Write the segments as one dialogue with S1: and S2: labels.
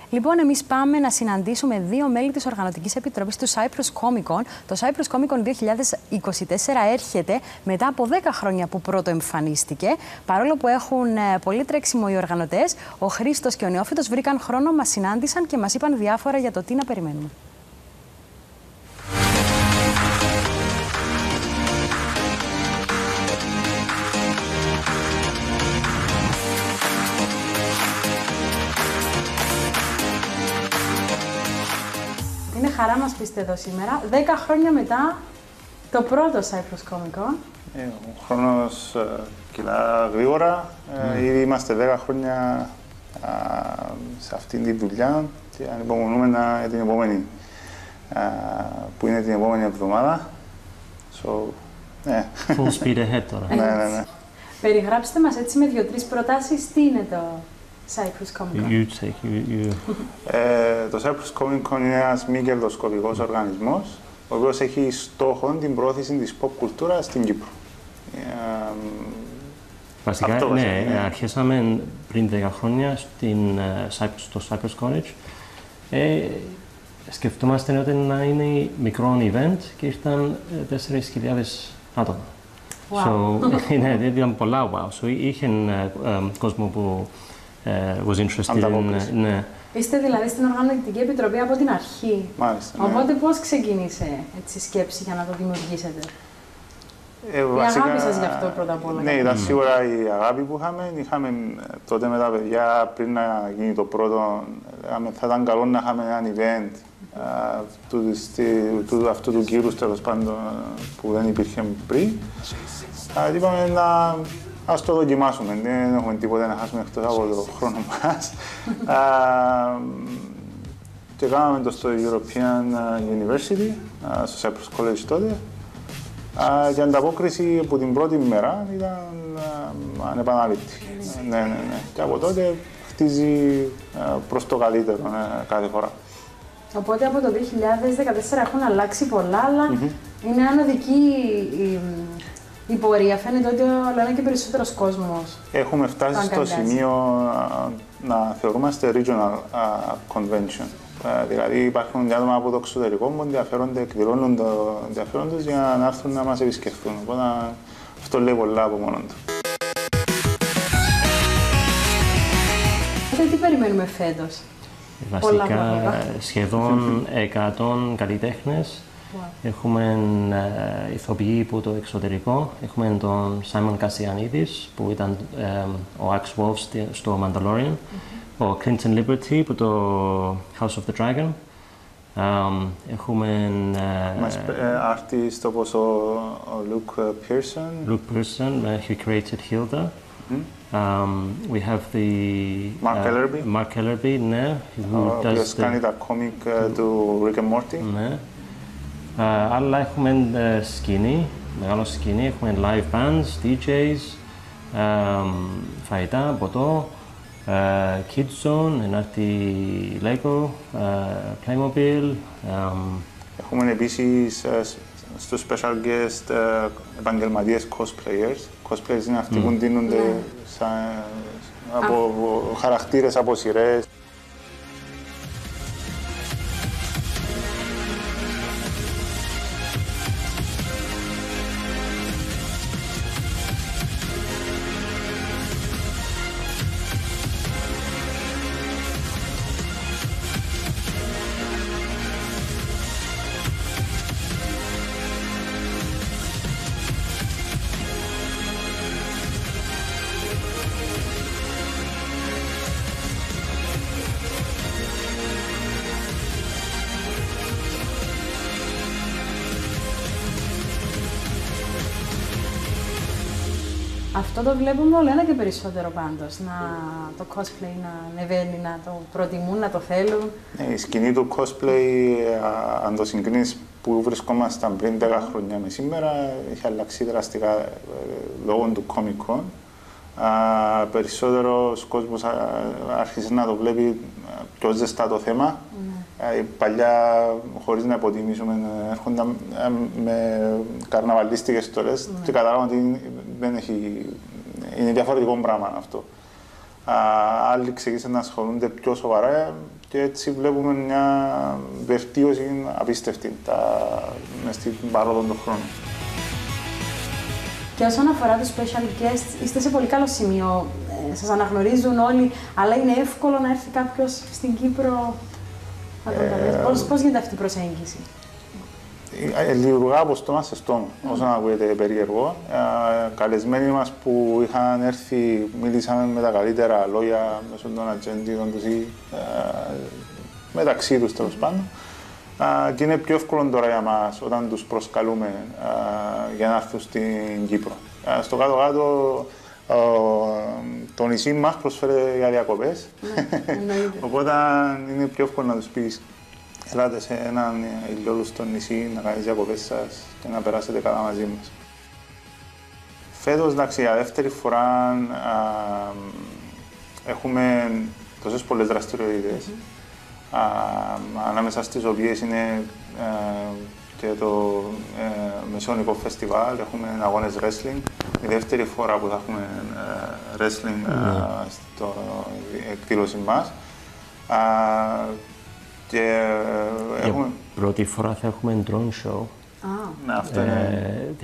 S1: Λοιπόν, εμείς πάμε να συναντήσουμε δύο μέλη της Οργανωτικής Επιτροπής του Cyprus Comic Con. Το Cyprus Comic Con 2024 έρχεται μετά από 10 χρόνια που πρώτο εμφανίστηκε. Παρόλο που έχουν πολύ τρέξιμο οι οργανωτές, ο Χρήστος και ο Νεόφυτος βρήκαν χρόνο, μας συνάντησαν και μας είπαν διάφορα για το τι να περιμένουμε. Είναι χαρά μας που είστε εδώ σήμερα, 10 χρόνια μετά το πρώτο Cyprus Comic Con.
S2: Ο χρόνος κυλά γρήγορα. Ήδη είμαστε 10 χρόνια σε αυτήν τη δουλειά και ανυπομονούμε για την επόμενη, που είναι την επόμενη εβδομάδα.
S3: Full speed ahead τώρα.
S2: Ναι.
S1: Περιγράψτε μας έτσι με 2-3 προτάσεις τι είναι το Cyprus Comic Con.
S2: Το Cyprus Comic Con είναι ένας μη κερδοσκοπικός οργανισμός, ο οποίος έχει στόχο την πρόθεση της pop κουλτούρας στην Κύπρο.
S3: Βασικά, ναι, αρχίσαμε πριν 10 χρόνια στο Cyprus College. Σκεφτόμαστε ότι να είναι μικρό event και ήρθαν 4.000 άτομα.
S1: Wow.
S3: Ήταν πολλά wow. Είχε κόσμο που was interested in. Ναι.
S1: Είστε δηλαδή στην Οργανωτική Επιτροπή από την αρχή.
S2: Μάλιστα.
S1: Οπότε πώς ξεκίνησε η σκέψη για να το δημιουργήσετε? Η αγάπη σας γι' αυτό πρώτα απ' όλα.
S2: Ναι, ήταν σίγουρα η αγάπη που είχαμε. Είχαμε τότε με τα παιδιά, πριν να γίνει το πρώτο, θα ήταν καλό να είχαμε ένα event αυτού του κύρους, τέλος πάντων, που δεν υπήρχε πριν. Είπαμε ας το δοκιμάσουμε, δεν έχουμε τίποτα να χάσουμε εκτός από το χρόνο μας. Και κάναμε το στο European University, στο Cyprus College τότε. Και η ανταπόκριση από την πρώτη μέρα ήταν ανεπανάληπτη. Ναι. Και από τότε χτίζει προς το καλύτερο κάθε φορά.
S1: Οπότε από το 2014 έχουν αλλάξει πολλά, αλλά είναι ανωδική η πορεία. Φαίνεται ότι όλο και περισσότερος κόσμος.
S2: Έχουμε φτάσει στο σημείο να θεωρούμαστε regional convention. Δηλαδή υπάρχουν άτομα από το εξωτερικό που ενδιαφέρονται, εκδηλώνουν το ενδιαφέρον τους για να έρθουν να μας επισκεφθούν. Οπότε αυτό λέει πολλά από μόνο του.
S1: Τι περιμένουμε φέτος?
S3: Βασικά σχεδόν 100 καλλιτέχνες. Έχουμε ηθοποιοί από το εξωτερικό. Έχουμε τον Σάιμον Κασιανίδης που ήταν ο Axe Wolf στο Mandalorian. Ο Clinton Liberty από το House of the Dragon. Έχουμε
S2: artist όπως ο Luke Pearson.
S3: Luke Pearson, who created Hilda. We have the Mark Ellerby, ναι,
S2: ο οποίος κάνει τα comic του Rick and Morty.
S3: Ναι. Αλλά έχουμε σκηνή, μεγάλο σκηνή, έχουμε live bands, DJs, φαγητά, ποτό, Kids Zone, ενάρτη Lego, Playmobil.
S2: Έχουμε επίσης στο special guest επαγγελματίες cosplayers. Cosplayers είναι αυτοί που ντύνονται από χαρακτήρες, από σειρές.
S1: Αυτό το βλέπουμε όλο ένα και περισσότερο πάντως, το cosplay να ανεβαίνει, να το προτιμούν, να το θέλουν.
S2: Η σκηνή του cosplay, αν το συγκρίνεις που βρισκόμασταν πριν 10 χρόνια με σήμερα, έχει αλλάξει δραστικά λόγω του Comic Con. Περισσότερος κόσμος άρχισε να το βλέπει πιο ζεστά το θέμα. Παλιά, χωρίς να υποτιμήσουμε, έρχονταν με καρναβαλίστικες στολές και καταλάβαμε ότι είναι διαφορετικό πράγμα αυτό. Άλλοι ξεκίνησαν να ασχολούνται πιο σοβαρά και έτσι βλέπουμε μια βελτίωση απίστευτη μες στην παρόδο των χρόνων.
S1: Και όσον αφορά τους special guests, είστε σε πολύ καλό σημείο. Σας αναγνωρίζουν όλοι, αλλά είναι εύκολο να έρθει κάποιος στην Κύπρο να τον καλέσει. Πώς γίνεται αυτή η προσέγγιση?
S2: Λειτουργά από στόμα σε στόμα, όσον ακούγεται περίεργο. Καλεσμένοι μας που είχαν έρθει, μίλησαμε με τα καλύτερα λόγια μέσω των ατζέντιδων τους ή μεταξύ τους τέλος πάντων. Και είναι πιο εύκολο τώρα για μας όταν τους προσκαλούμε για να έρθουν στην Κύπρο. Στο κάτω-κάτω το νησί μας προσφέρει για διακοπές, οπότε είναι πιο εύκολο να τους πεις ελάτε σε έναν ηλιόλουστο νησί να κάνεις διακοπές σας και να περάσετε καλά μαζί μας. Φέτος, εντάξει, για δεύτερη φορά έχουμε τόσες πολλές δραστηριότητες, ανάμεσα στις οποίες είναι και το Μεσαιωνικό Φεστιβάλ, έχουμε αγώνες wrestling, η δεύτερη φορά που θα έχουμε wrestling στο εκδήλωση μας. Και έχουμε...
S3: Πρώτη φορά θα έχουμε drone show.
S2: Ναι, αυτό είναι.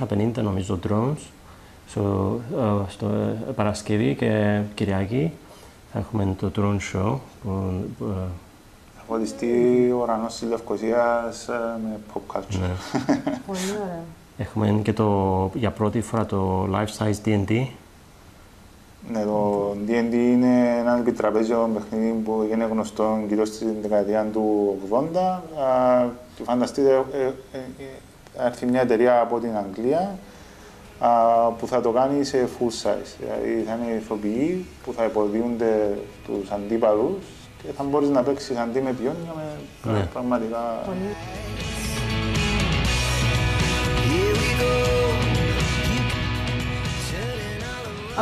S3: 250 νομίζω drones. Στο Παρασκευή και Κυριακή θα έχουμε το drone show.
S2: Θα φωτιστεί ο ουρανός της Λευκωσίας με pop culture.
S3: Ναι.
S1: Πολύ ωραία.
S3: Έχουμε και για πρώτη φορά το life size D&D.
S2: Ναι, το D&D είναι ένα επιτραπέζιο παιχνίδι που έγινε γνωστό κυρίως στη δεκαετία του 80. Φανταστείτε, έρθει μια εταιρεία από την Αγγλία που θα το κάνει σε full size. Δηλαδή θα είναι ηθοποιοί που θα υποδίονται τους αντίπαλους και θα μπορείς να παίξεις αντί με πιόνια με πραγματικά...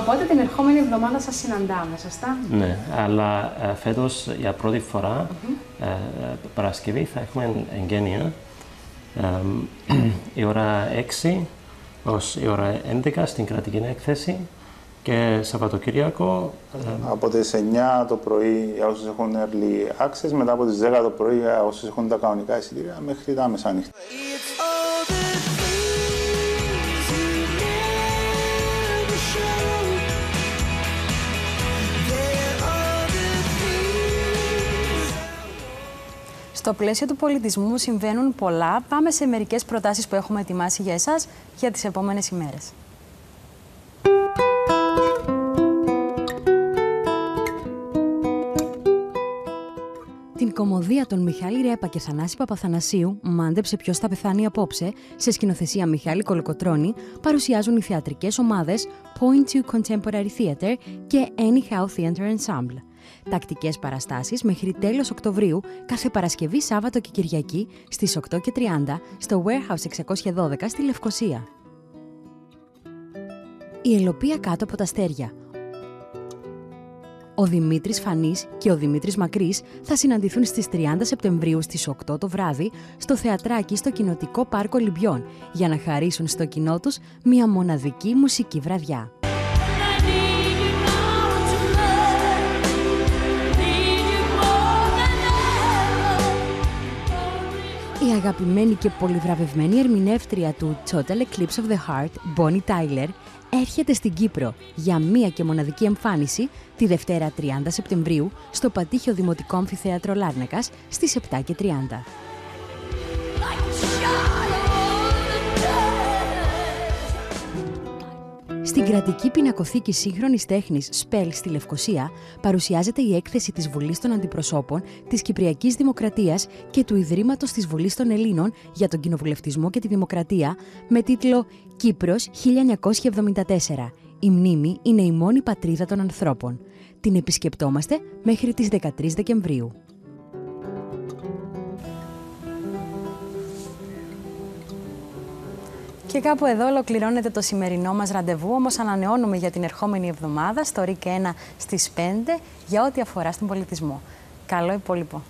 S1: Οπότε την ερχόμενη εβδομάδα σας συναντάμε, σωστά?
S3: Ναι, αλλά φέτος για πρώτη φορά, Παρασκευή, θα έχουμε εγγένεια η ώρα 6 ως η ώρα 11 στην κρατική έκθεση και Σαββατοκύριακο...
S2: Από τις 9 το πρωί για όσους έχουν early access, μετά από τις 10 το πρωί για όσους έχουν τα κανονικά εισιτήρια μέχρι τα μεσάνυχτα.
S1: Στο πλαίσιο του πολιτισμού συμβαίνουν πολλά. Πάμε σε μερικές προτάσεις που έχουμε ετοιμάσει για εσάς για τις επόμενες ημέρες. Την κωμωδία των Μιχάλη Ρέπα και Θανάση Παπαθανασίου, «Μάντεψε ποιος θα πεθάνει απόψε», σε σκηνοθεσία Μιχάλη Κολοκοτρώνη, παρουσιάζουν οι θεατρικές ομάδες Point to Contemporary Theatre και Anyhow Theatre Ensemble. Τακτικές παραστάσεις μέχρι τέλος Οκτωβρίου, κάθε Παρασκευή, Σάββατο και Κυριακή στις 8:30 στο Warehouse 612 στη Λευκωσία. Η Ελοπία κάτω από τα αστέρια. Ο Δημήτρης Φανής και ο Δημήτρης Μακρύς θα συναντηθούν στις 30 Σεπτεμβρίου στις 8 το βράδυ στο Θεατράκι στο Κοινοτικό Πάρκο Λιμπιών για να χαρίσουν στο κοινό τους μια μοναδική μουσική βραδιά. Η αγαπημένη και πολυβραβευμένη ερμηνεύτρια του Total Eclipse of the Heart, Bonnie Tyler, έρχεται στην Κύπρο για μία και μοναδική εμφάνιση τη Δευτέρα 30 Σεπτεμβρίου στο Πατήχιο Δημοτικό Αμφιθέατρο Λάρνακας στις 7:30. Στην κρατική πινακοθήκη σύγχρονης τέχνης Spell στη Λευκωσία παρουσιάζεται η έκθεση της Βουλής των Αντιπροσώπων, της Κυπριακής Δημοκρατίας και του Ιδρύματος της Βουλής των Ελλήνων για τον Κοινοβουλευτισμό και τη Δημοκρατία με τίτλο «Κύπρος 1974. Η μνήμη είναι η μόνη πατρίδα των ανθρώπων». Την επισκεπτόμαστε μέχρι τις 13 Δεκεμβρίου. Και κάπου εδώ ολοκληρώνεται το σημερινό μας ραντεβού, όμως ανανεώνουμε για την ερχόμενη εβδομάδα στο RIK 1 στις 5 για ό,τι αφορά στον πολιτισμό. Καλό υπόλοιπο.